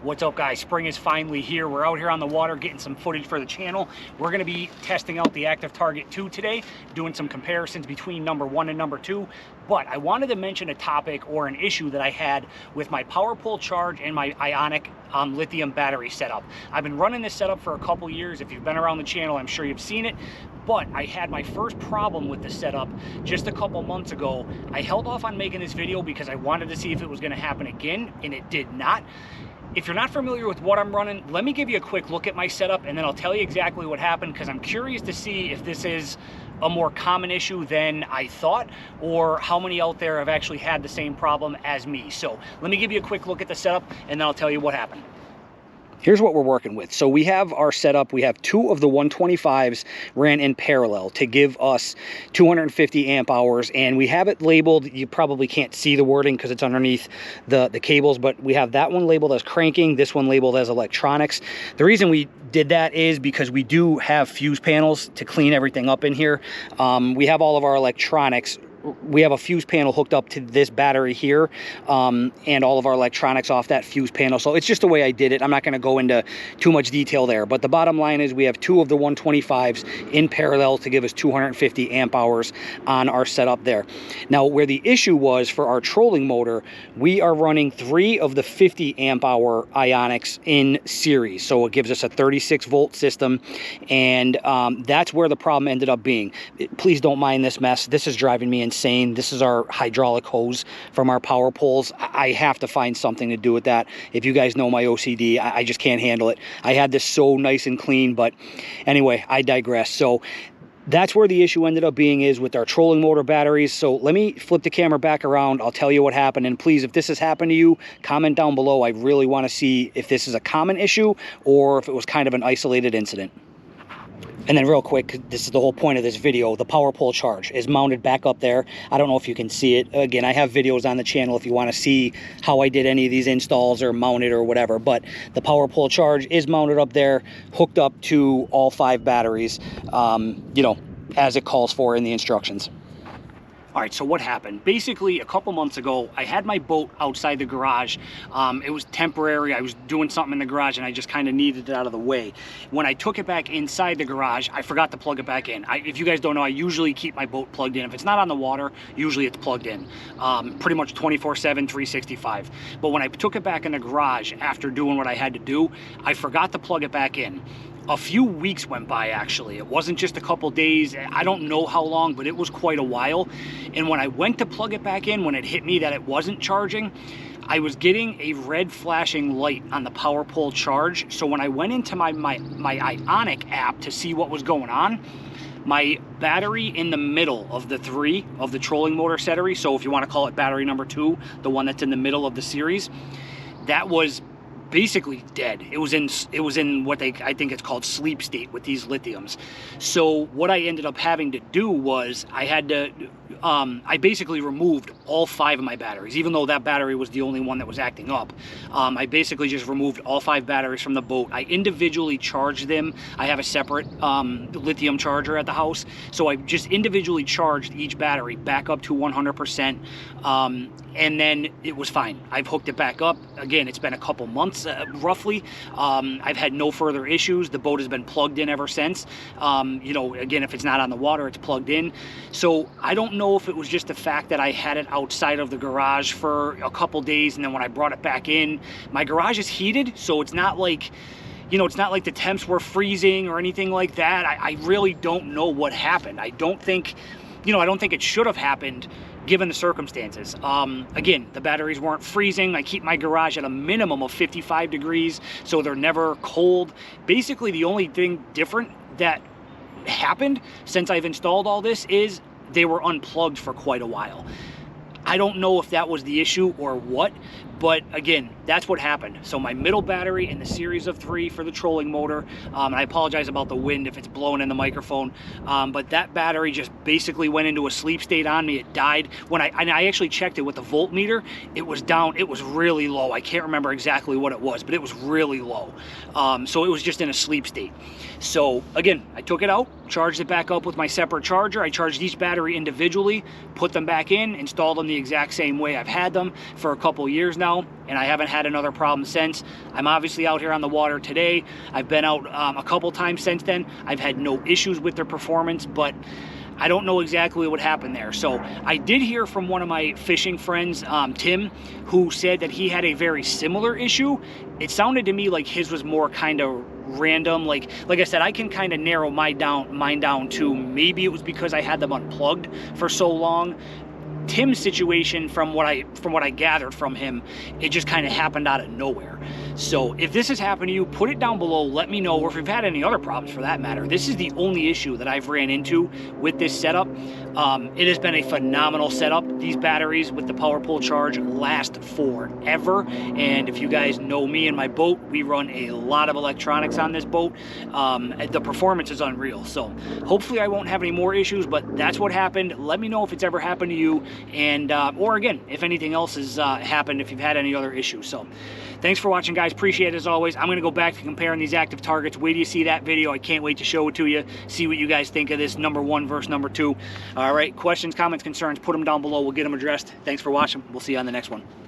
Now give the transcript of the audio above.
What's up, guys? Spring is finally here. We're out here on the water getting some footage for the channel. We're going to be testing out the Active Target 2 today, doing some comparisons between number 1 and number 2. But I wanted to mention a topic or an issue that I had with my power pole charge and my Ionic lithium battery setup. I've been running this setup for a couple years. If you've been around the channel, I'm sure you've seen it. But I had my first problem with the setup just a couple months ago. I held off on making this video because I wanted to see if it was going to happen again, and it did not. If you're not familiar with what I'm running, let me give you a quick look at my setup and then I'll tell you exactly what happened, because I'm curious to see if this is a more common issue than I thought, or how many out there have actually had the same problem as me. So let me give you a quick look at the setup and then I'll tell you what happened. Here's what we're working with. So we have our setup. We have 2 of the 125s ran in parallel to give us 250 amp hours, and we have it labeled. You probably can't see the wording because it's underneath the cables, but we have that one labeled as cranking, this one labeled as electronics. The reason we did that is because we do have fuse panels to clean everything up in here. We have all of our electronics. We have a fuse panel hooked up to this battery here, and all of our electronics off that fuse panel. So it's just the way I did it. I'm not going to go into too much detail there, but the bottom line is we have 2 of the 125s in parallel to give us 250 amp hours on our setup there. Now, where the issue was for our trolling motor, we are running 3 of the 50 amp hour Ionics in series. So it gives us a 36 volt system, and that's where the problem ended up being. Please don't mind this mess. This is driving me insane. This is our hydraulic hose from our power poles. I have to find something to do with that. If you guys know my OCD, I just can't handle it. I had this so nice and clean, but anyway, I digress. So that's where the issue ended up being, is with our trolling motor batteries. So let me flip the camera back around. I'll tell you what happened. And please, if this has happened to you, comment down below. I really want to see if this is a common issue or if it was kind of an isolated incident. And then real quick, this is the whole point of this video, the power pole charge is mounted back up there. I don't know if you can see it. Again, I have videos on the channel if you want to see how I did any of these installs or mounted or whatever. But the power pole charge is mounted up there, hooked up to all 5 batteries, you know, as it calls for in the instructions. All right, so what happened? Basically, a couple months ago, I had my boat outside the garage. It was temporary. I was doing something in the garage and I just kind of needed it out of the way. When I took it back inside the garage, I forgot to plug it back in. If you guys don't know, I usually keep my boat plugged in. If it's not on the water, usually it's plugged in. Pretty much 24/7, 365. But when I took it back in the garage after doing what I had to do, I forgot to plug it back in. A few weeks went by, actually. It wasn't just a couple days. I don't know how long, but it was quite a while. And when I went to plug it back in, when it hit me that it wasn't charging, I was getting a red flashing light on the power pole charge. So when I went into my Ionic app to see what was going on, my battery in the middle of the 3 of the trolling motor series, so if you want to call it battery number 2, the one that's in the middle of the series, that was basically dead. It was in what I think it's called sleep state with these lithiums. So what I ended up having to do was I had to I basically removed all 5 of my batteries, even though that battery was the only one that was acting up. I basically just removed all 5 batteries from the boat. I individually charged them. I have a separate lithium charger at the house, so I just individually charged each battery back up to 100%, and then it was fine. I've hooked it back up. Again, it's been a couple months roughly. I've had no further issues. The boat has been plugged in ever since. You know, again, if it's not on the water, it's plugged in. So I don't know if it was just the fact that I had it outside of the garage for a couple days, and then when I brought it back in, my garage is heated, so it's not like, you know, it's not like the temps were freezing or anything like that. I really don't know what happened. I don't think, you know, I don't think it should have happened given the circumstances. Again, the batteries weren't freezing. I keep my garage at a minimum of 55 degrees, so they're never cold. Basically, the only thing different that happened since I've installed all this is they were unplugged for quite a while. I don't know if that was the issue or what, but again, that's what happened. So my middle battery in the series of 3 for the trolling motor, and I apologize about the wind if it's blowing in the microphone, but that battery just basically went into a sleep state on me. It died. When I actually checked it with the voltmeter, it was down, it was really low. I can't remember exactly what it was, but it was really low. So it was just in a sleep state. So again, I took it out, charged it back up with my separate charger. I charged each battery individually, put them back in, installed them the exact same way. I've had them for a couple years now, and I haven't had another problem since. I'm obviously out here on the water today. I've been out a couple times since then. I've had no issues with their performance, but I don't know exactly what happened there. So I did hear from one of my fishing friends, Tim, who said that he had a very similar issue. It sounded to me like his was more kind of random. Like I said, I can kind of narrow mine down to maybe it was because I had them unplugged for so long. Tim's situation, from what I gathered from him, it just kind of happened out of nowhere. So if this has happened to you, put it down below, let me know, or if you've had any other problems for that matter. This is the only issue that I've ran into with this setup. It has been a phenomenal setup. These batteries with the power pull charge last forever, and if you guys know me and my boat, we run a lot of electronics on this boat. The performance is unreal. So hopefully I won't have any more issues, but that's what happened. Let me know if it's ever happened to you, and or again, if anything else has happened, if you've had any other issues. So thanks for watching, guys. Appreciate it as always. I'm going to go back to comparing these active targets. Wait till you see that video. I can't wait to show it to you, see what you guys think of this number 1 versus number 2. All right, questions, comments, concerns, put them down below. We'll get them addressed. Thanks for watching. We'll see you on the next one.